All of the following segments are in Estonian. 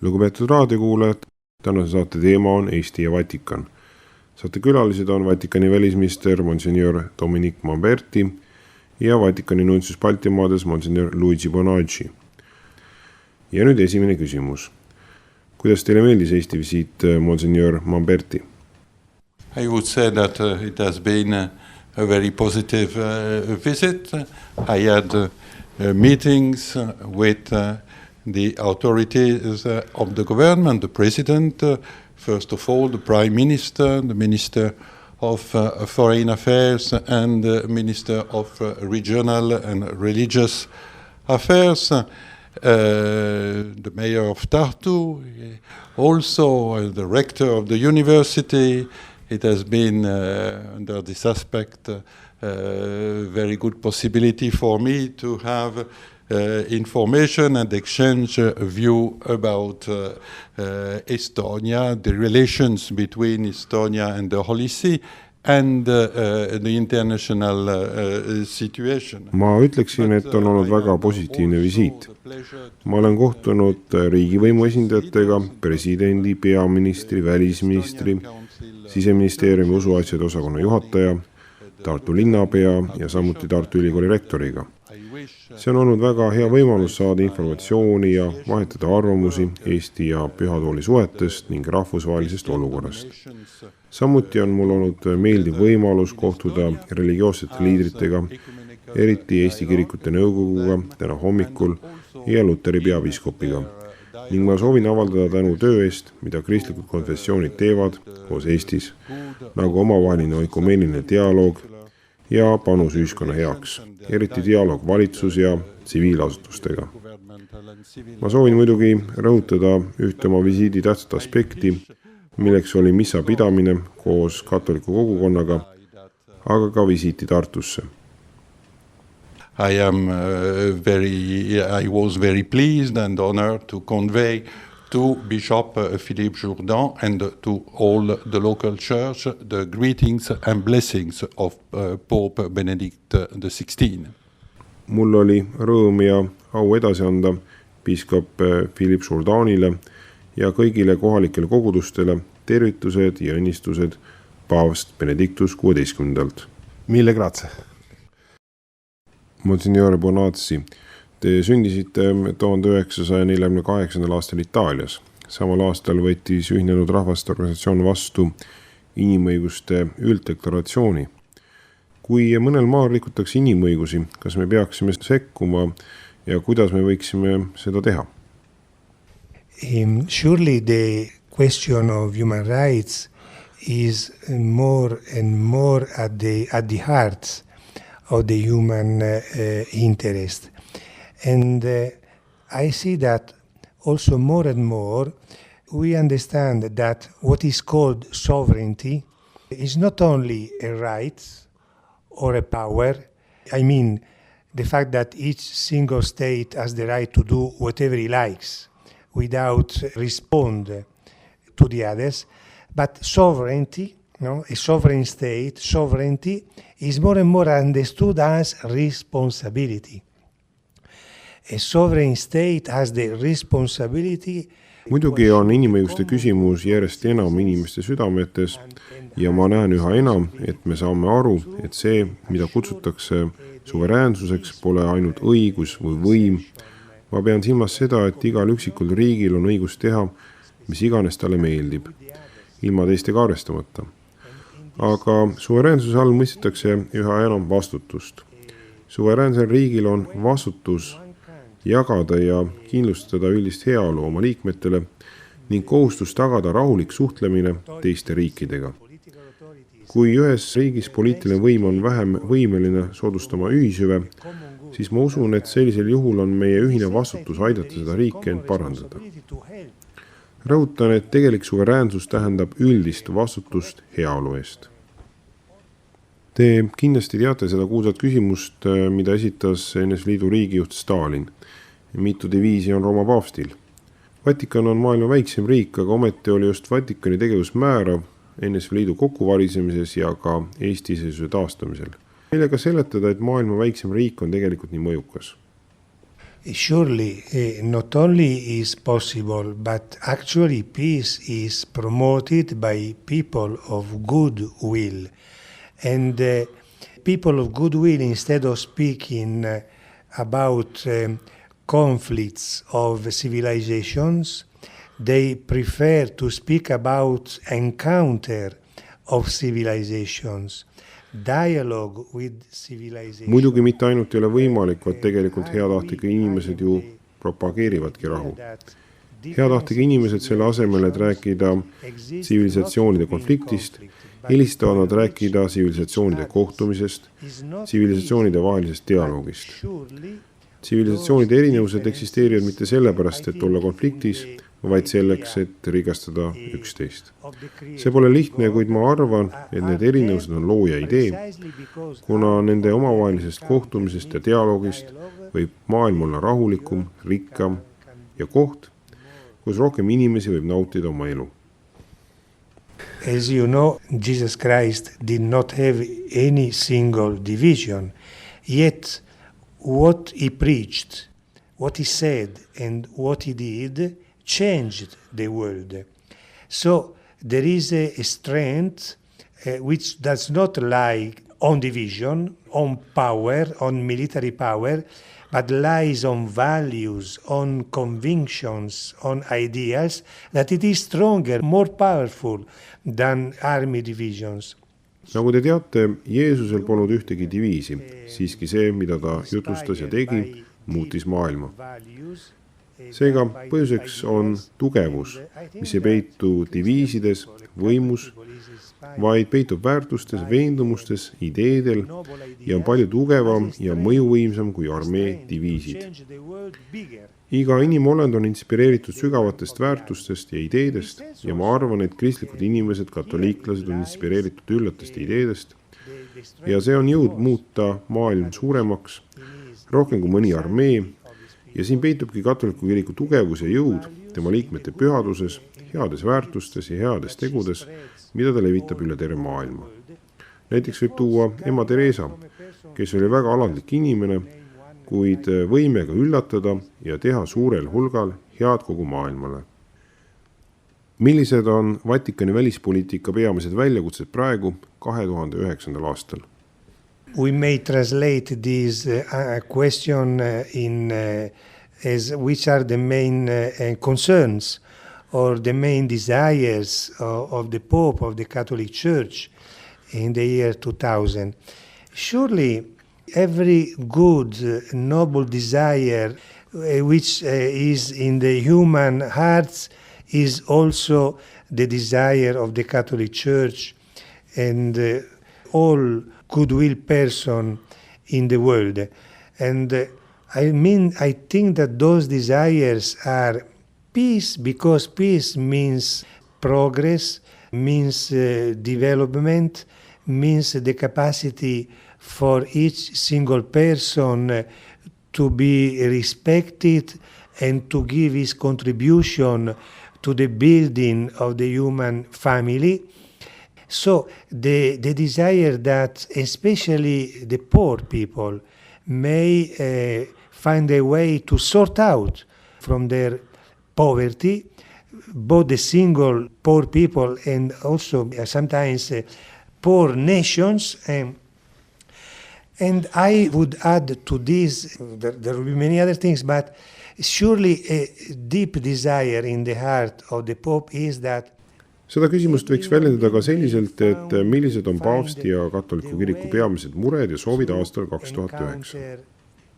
Lugupeetud raadiokuulajad, tänase saate teema on Eesti ja Vatikan. Saate külalised on Vatikani välisminister Monsignor Dominic Mamberti ja Vatikani nuntsus Baltimaades Monsignor Luigi Bonacci. Ja nüüd esimene küsimus. Kuidas teile meeldis Eesti visiit Monsignor Mamberti? I would say that it has been a very positive visit. I had meetings with the authorities of the government, the president, first of all, the prime minister, the minister of foreign affairs, and the minister of regional and religious affairs, the mayor of Tartu, also the rector of the university. It has been, under this aspect, very good possibility for me to have information and exchange view about Estonia, the relations between Estonia and the Holy See, and the international situation. Ma ütleksin, et on olnud väga positiivne visiit. Ma olen kohtunud riigivõimu esindajatega, presidendi, peaministri, välisministri, Siseministeeriumi usuasjade osakonna juhataja, Tartu linnapea ja samuti Tartu Ülikooli rektoriga. See on olnud väga hea võimalus saada informatsiooni ja vahetada arvamusi Eesti ja Pühatooli suhetest ning rahvusvahelisest olukorrast. Samuti on mul olnud meeldiv võimalus kohtuda religioossete liidritega, eriti Eesti kirikute nõukoguga täna hommikul ja Luteri peapiiskopiga. Ning ma soovin avaldada tänu töö eest, mida kristlikud konfessioonid teevad koos Eestis, nagu omavaheline oikumeeniline dialoog ja panus ühiskonna heaks, eriti dialoog valitsus- ja tsiviilasutustega. Ma soovin muidugi rõhutada ühte oma visiidi tähtsat aspekti, milleks oli missa pidamine koos katoliku kogukonnaga, aga ka visiiti Tartusse. I was very pleased and honored to convey to Bishop Philippe Jourdan and to all the local church the greetings and blessings of Pope Benedict XVI. Mul oli rõõm ja au edasi anda piiskop Philippe Jourdanile ja kõigile kohalikele kogudustele tervitused ja õnnistused paavst Benedictus XVI. Mille grazie. Monsignor Bonacci, te sündisite 1948. aastal Itaalias. Samal aastal võttis Ühinenud Rahvaste Organisatsioon vastu inimõiguste ülddeklaratsiooni. Kui mõnel maal rikutakse inimõigusi, kas me peaksime sekkuma ja kuidas me võiksime seda teha? Surely the question of human rights is more and more at the heart of the human interest. And I see that also more and more we understand that what is called sovereignty is not only a right or a power. I mean, the fact that each single state has the right to do whatever he likes without respond to the others, but sovereignty, a sovereign state, sovereignty is more and more understood as responsibility. A sovereign state has the responsibility. Muidugi on inimõiguste küsimus järjest enam inimeste südametes ja ma näen üha enam, et me saame aru, et see, mida kutsutakse suveräänsuseks, pole ainult õigus või võim. Ma pean silmas seda, et igal üksikul riigil on õigus teha, mis iganes talle meeldib, ilma teistega arvestamata. Aga suveräänsuse all mõistetakse üha enam vastutust. Suveräänsel riigil on vastutus jagada ja kindlustada üldist heaolu oma liikmetele ning kohustus tagada rahulik suhtlemine teiste riikidega. Kui ühes riigis poliitiline võim on vähem võimeline soodustama ühishüve, siis ma usun, et sellisel juhul on meie ühine vastutus aidata seda riiki end parandada. Rõhutan, et tegelik suveräänsus tähendab üldist vastutust heaolu eest. Te kindlasti teate seda kuulsat küsimust, mida esitas NSV Liidu riigijuht Stalin. Mitu diviisi on Rooma paavstil? Vatikan on maailma väiksem riik, aga ometi oli just Vatikani tegevus määrav NSV Liidu kokkuvalisemises ja ka Eesti iseseisvuse taastamisel. Millega seletada, et maailma väiksem riik on tegelikult nii mõjukas? surely not only is possible, but actually peace is promoted by people of good will. And people of good will, instead of speaking about conflicts of civilizations, they prefer to speak about encounter of civilizations, dialogue with civilizations. Muidugi mitte ainult ei ole võimalik, vaid tegelikult heatahtlikud inimesed ju propageerivadki rahu. Heatahtlikud inimesed selle asemel, et rääkida tsivilisatsioonide konfliktist, eelistavad nad rääkida tsivilisatsioonide kohtumisest, tsivilisatsioonide vahelisest dialoogist. Tsivilisatsioonide erinevused eksisteerivad mitte sellepärast, et olla konfliktis, vaid selleks, et rikastada üksteist. See pole lihtne, kuid ma arvan, et need erinevused on looja idee, kuna nende omavahelisest kohtumisest ja dialoogist võib maailm olla rahulikum, rikkam ja koht, kus rohkem inimesi võib nautida oma elu. As you know, Jesus Christ did not have any single division, yet what he preached, what he said, and what he did changed the world. So there is a strength which does not lie on division, on power, on military power, but lies on values, on convictions, on ideas, that it is stronger, more powerful than army divisions. Nagu te teate, Jeesusel polnud ühtegi diviisi, siiski see, mida ta jutlustas ja tegi, muutis maailma. Seega põhjuseks on tugevus, mis ei peitu diviisides, võimus, vaid peitub väärtustes, veendumustes, ideedel ja on palju tugevam ja mõjuvõimsam kui armee diviisid. Iga inimolend on inspireeritud sügavatest väärtustest ja ideedest ja ma arvan, et kristlikud inimesed, katoliiklased on inspireeritud üllatest ideedest ja see on jõud muuta maailm suuremaks, rohkem kui mõni armee. Ja siin peitubki katoliku kiriku tugevus ja jõud tema liikmete pühaduses, heades väärtustes ja heades tegudes, mida ta levitab üle terve maailma. Näiteks võib tuua ema Teresa, kes oli väga alandlik inimene, kuid võimega üllatada ja teha suurel hulgal head kogu maailmale. Millised on Vatikani välispoliitika peamised väljakutsed praegu 2009. aastal? We may translate this question in as which are the main concerns or the main desires of the Pope of the Catholic Church in the year 2000. Surely every good, noble desire which is in the human hearts is also the desire of the Catholic Church and all goodwill person in the world. And I think that those desires are peace, because peace means progress, means development, means the capacity for each single person to be respected and to give his contribution to the building of the human family. So the desire that especially the poor people may find a way to sort out from their poverty, both the single poor people and also sometimes poor nations. And I would add to this, there will be many other things, but surely a deep desire in the heart of the Pope is that Seda küsimust võiks väljendada ka selliselt, et millised on paavsti ja katoliku kiriku peamised mured ja soovid aastal 2009.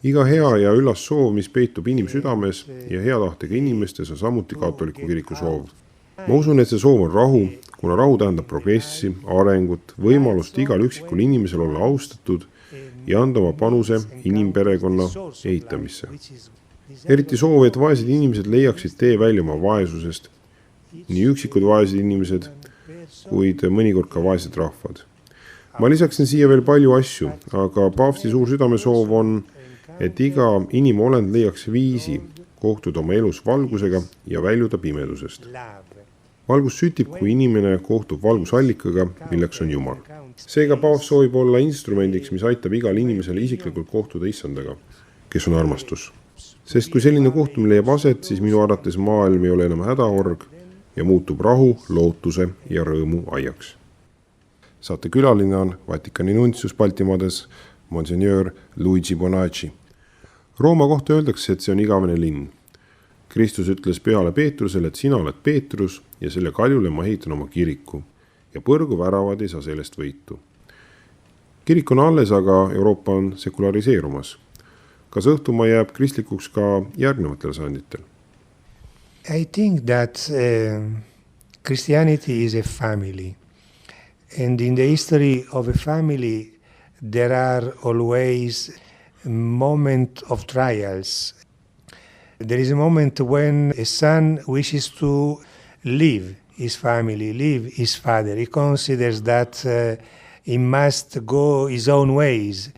Iga hea ja üllas soov, mis peitub inimsüdames ja heatahtega inimestes, on samuti katoliku kiriku soov. Ma usun, et see soov on rahu, kuna rahu tähendab progressi, arengut, võimalust igal üksikul inimesel olla austatud ja anda oma panuse inimperekonna ehitamisse. Eriti soov, et vaesed inimesed leiaksid tee välja oma vaesusest, nii üksikud vaesed inimesed, kuid mõnikord ka vaesed rahvad. Ma lisaksin siia veel palju asju, aga paavsti suur südamesoov on, et iga inimolend leiaks viisi kohtuda oma elus valgusega ja väljuda pimedusest. Valgus sütib, kui inimene kohtub valgusallikaga, milleks on Jumal. Seega paavst soovib olla instrumendiks, mis aitab igal inimesel isiklikult kohtuda issandaga, kes on armastus. Sest kui selline kohtumine leiab aset, siis minu arvates maailm ei ole enam hädaorg ja muutub rahu, lootuse ja rõõmu aiaks. Saate külaline on Vatikani nuntsius Baltimaades, Monsignor Luigi Bonacci. Rooma kohta öeldakse, et see on igavene linn. Kristus ütles Pühale Peetrusele, et sina oled Peetrus ja selle kaljule ma ehitan oma kiriku ja põrguväravad ei saa sellest võitu. Kirik on alles, aga Euroopa on sekulariseerumas. Kas õhtumaa jääb kristlikuks ka järgnevatel sajanditel? I think that Christianity is a family. And in the history of a family, there are always moments of trials. There is a moment when a son wishes to leave his family, leave his father. He considers that he must go his own ways.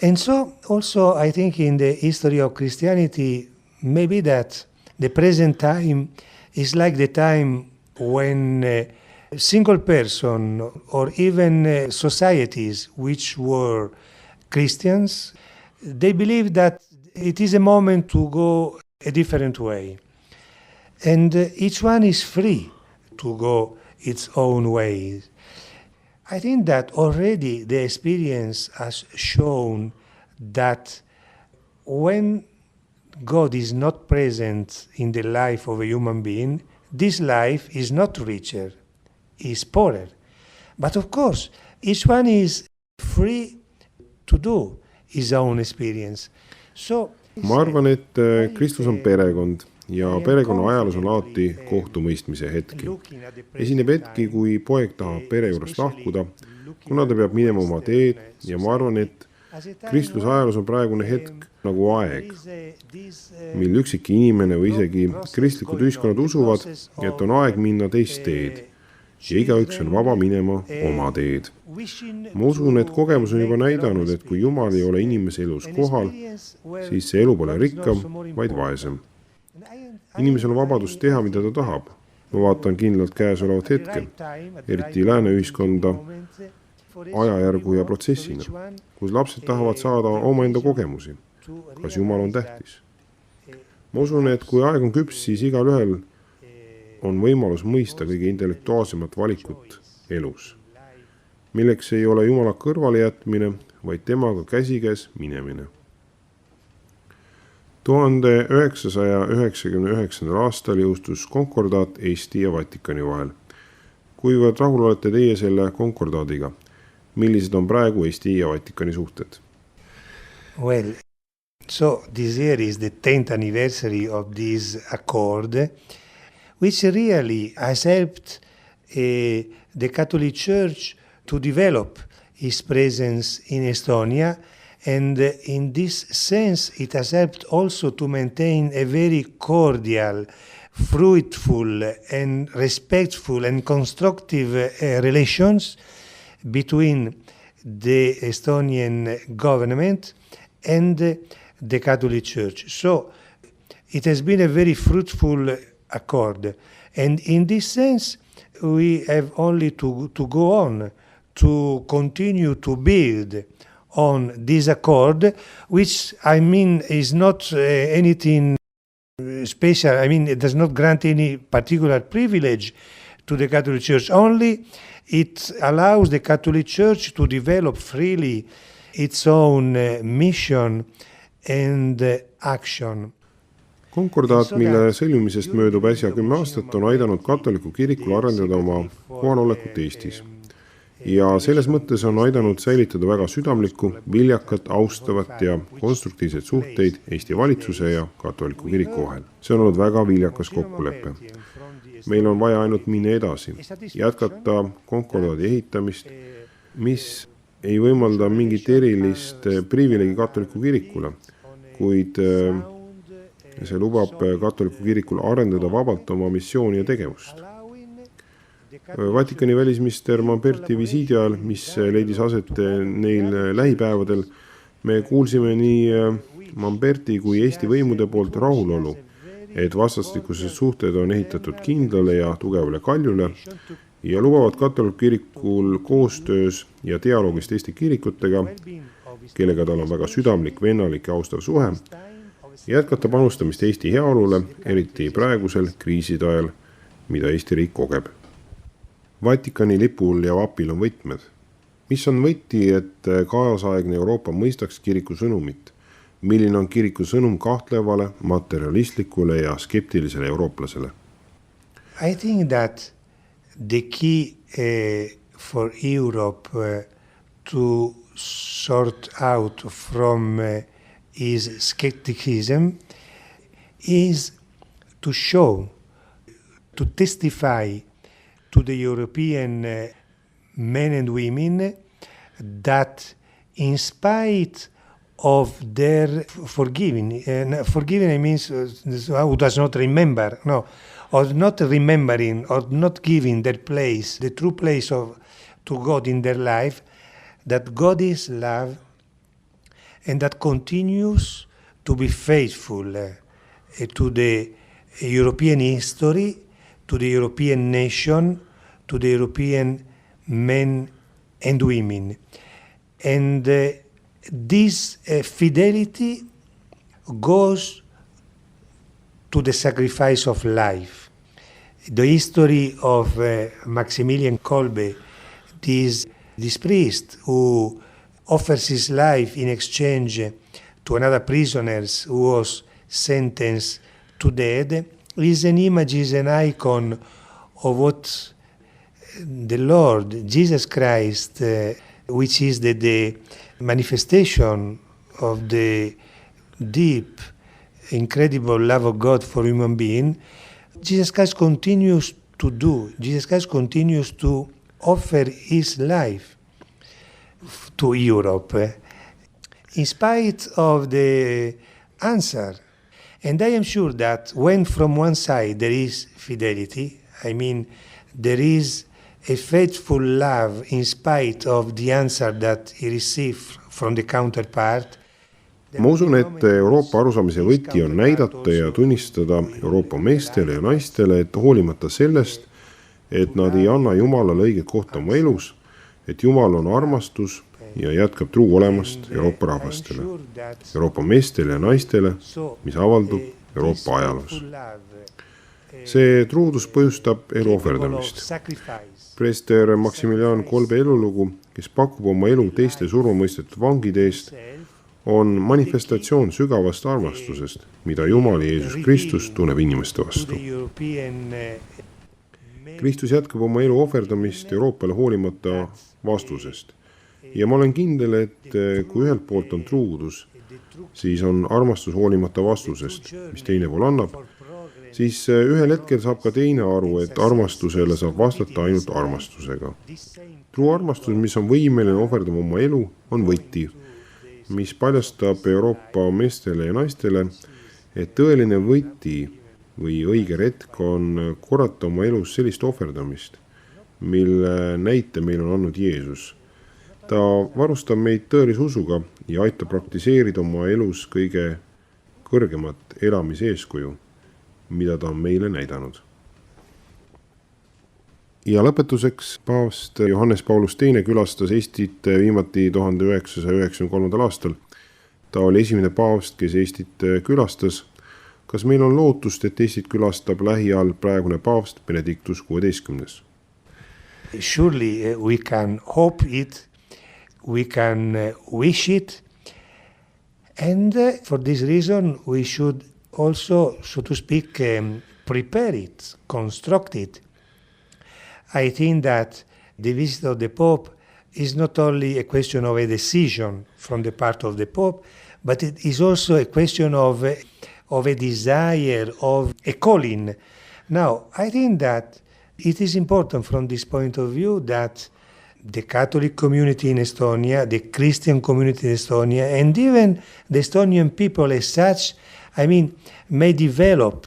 And so also I think in the history of Christianity, maybe that the present time is like the time when a single person or even societies which were Christians, they believe that it is a moment to go a different way. And each one is free to go its own way. I think that already the experience has shown that when God is not present in the life of a human being, this life is not richer, is poorer. But of course, each one is free to do his own experience. So, ma arvan, et Kristus on perekond ja perekonna ajaloos on alati kohtumõistmise hetki. Esineb hetki, kui poeg tahab pere juurest lahkuda, kuna ta peab minema oma teed ja ma arvan, et Kristluse ajaloos on praegune hetk nagu aeg, mil üksik inimene või isegi kristlikud ühiskonnad usuvad, et on aeg minna teist teed ja igaüks on vaba minema oma teed. Ma usun, et kogemus on juba näidanud, et kui Jumal ei ole inimese elus kohal, siis see elu pole rikkam, vaid vaesem. Inimesel on vabadus teha, mida ta tahab. Ma vaatan kindlalt käesolevat hetke, eriti lääne ühiskonda, ajajärgu ja protsessina, kus lapsed tahavad saada omaenda kogemusi. Kas Jumal on tähtis? Ma usun, et kui aeg on küps, siis igal ühel on võimalus mõista kõige intellektuaalsemat valikut elus, milleks ei ole Jumala kõrvale jätmine, vaid temaga käsikäes minemine. 1999. aastal jõustus konkordaat Eesti ja Vatikani vahel. Kuivõrd rahul olete teie selle konkordaadiga? Millised on praegu Eesti ja Vatikani suhted? Well, so this year is the 10th anniversary of this accord, which really has helped the Catholic Church to develop its presence in Estonia. And in this sense, it has helped also to maintain a very cordial, fruitful and respectful and constructive relations between the Estonian government and the Catholic Church. So it has been a very fruitful accord. And in this sense, we have only to go on, to continue to build on this accord, which, I mean, is not anything special. I mean, it does not grant any particular privilege to the Catholic Church. Only it allows the Catholic Church to develop freely its own mission and action. Konkordaat, mille sõlmimisest möödub äsja 10 aastat, on aidanud katoliku kirikul arendada oma kohalolekut Eestis. Ja selles mõttes on aidanud säilitada väga südamlikku, viljakat, austavat ja konstruktiivseid suhteid Eesti valitsuse ja katoliku kiriku vahel. See on olnud väga viljakas kokkulepe. Meil on vaja ainult minna edasi, jätkata konkordaadi ehitamist, mis ei võimalda mingit erilist privileegi katoliku kirikule, kuid see lubab katoliku kirikul arendada vabalt oma missiooni ja tegevust. Vatikani välisminister Mamberti visiidi ajal, mis leidis aset neil lähipäevadel, me kuulsime nii Mamberti kui Eesti võimude poolt rahulolu, et vastastikused suhted on ehitatud kindlale ja tugevale kaljule ja lubavad katoliku kirikul koostöös ja dialoogist Eesti kirikutega, kellega tal on väga südamlik, vennalik ja austav suhe, jätkata panustamist Eesti heaolule, eriti praegusel kriiside ajal, mida Eesti riik kogeb. Vatikani lipul ja vapil on võtmed. Mis on võti, et kaasaegne Euroopa mõistaks kiriku sõnumit? Milline on kiriku sõnum kahtlevale, materialistlikule ja skeptilisele eurooplasele? I think that the key for Europe to sort out from his skepticism is to show, to testify to the European men and women that in spite of their forgiving I means who does not remember, no, or not remembering or not giving their place, the true place to God in their life, that God is love and that continues to be faithful to the European history, to the European nation, to the European men and women. And this fidelity goes to the sacrifice of life. The history of Maximilian Kolbe, this priest who offers his life in exchange to another prisoner who was sentenced to death, is an image, is an icon of what the Lord Jesus Christ, which is the manifestation of the deep, incredible love of God for human being, Jesus Christ continues to do. Jesus Christ continues to offer his life to Europe in spite of the answer. And I am sure that when from one side there is fidelity, I mean there is a faithful love in spite of the answer that he received from the counterpart. Ma usun, et Euroopa arusaamise võti on näidata ja tunnistada Euroopa meestele ja naistele, et hoolimata sellest, et nad ei anna Jumalale õiget kohta oma elus, et Jumal on armastus ja jätkab truu olemast Euroopa rahvastele, Euroopa meestele ja naistele, mis avaldub Euroopa ajaloos. See truudus põhjustab elu ohverdamist. Preester Maximilian Kolbe elulugu, kes pakub oma elu teiste surmamõistetud vangide eest, on manifestatsioon sügavast armastusest, mida Jumal Jeesus Kristus tunneb inimeste vastu. Kristus jätkab oma elu ohverdamist Euroopale hoolimata vastusest. Ja ma olen kindel, et kui ühelt poolt on truudus, siis on armastus hoolimata vastusest, mis teine pool annab, siis ühel hetkel saab ka teine aru, et armastusele saab vastata ainult armastusega. Truu armastus, mis on võimeline ohverdama oma elu, on võti, mis paljastab Euroopa meestele ja naistele, et tõeline võti või õige retk on korrata oma elus sellist ohverdamist, mille näite meil on andnud Jeesus. Ta varustab meid tõelise usuga ja aitab praktiseerida oma elus kõige kõrgemat elamise eeskuju, mida ta on meile näidanud. Ja lõpetuseks paavst Johannes Paulus II külastas Eestit viimati 1993. aastal. Ta oli esimene paavst, kes Eestit külastas. Kas meil on lootust, et Eestit külastab lähiajal praegune paavst Benedictus XVI? Surely we can hope it, we can wish it, and for this reason we should also, so to speak, prepare it, construct it. I think that the visit of the Pope is not only a question of a decision from the part of the Pope, but it is also a question of a desire, of a calling. Now, I think that it is important from this point of view that the Catholic community in Estonia, the Christian community in Estonia, and even the Estonian people as such, I mean, may develop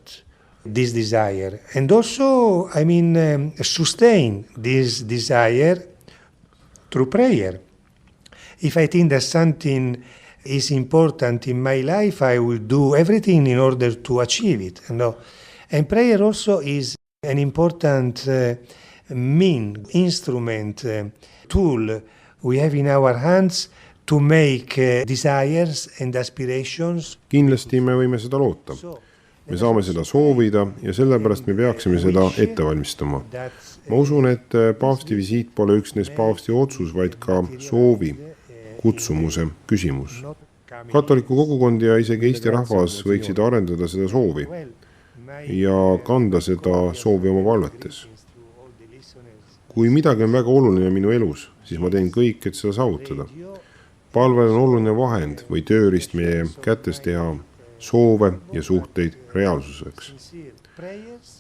this desire and also, sustain this desire through prayer. If I think that something is important in my life, I will do everything in order to achieve it. And prayer also is an important instrument, tool we have in our hands to make desires and aspirations. Kindlasti me võime seda loota. Me saame seda soovida ja sellepärast me peaksime seda ette valmistama. Ma usun, et paavsti visiit pole üksnes paavsti otsus, vaid ka soovi, kutsumuse küsimus. Katoliku kogukond ja isegi Eesti rahvas võiksid arendada seda soovi ja kanda seda soovi oma palvetes. Kui midagi on väga oluline minu elus, siis ma teen kõik, et seda saavutada. Palvel on oluline vahend või tööriist meie kätes teha soove ja suhteid reaalsuseks.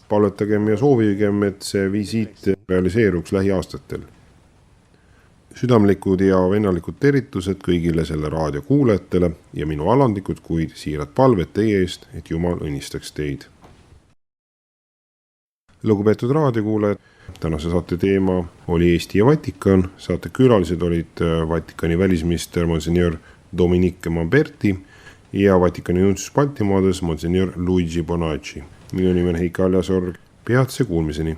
Palvetagem ja soovigem, et see visiit realiseeruks lähiaastatel. Südamlikud ja vennalikud tervitused kõigile selle raadio kuulajatele ja minu alandikud, kuid siirad palved teie eest, et Jumal õnnistaks teid. Lugupeetud raadiokuulajad, tänase saate teema oli Eesti ja Vatikan. Saate külalised olid Vatikani välisminister Monsignor Dominique Mamberti ja Vatikani nuntsus Baltimaades Monsignor Luigi Bonacci. Minu nimi on Heiki Aljasorg. Peatse kuulmiseni!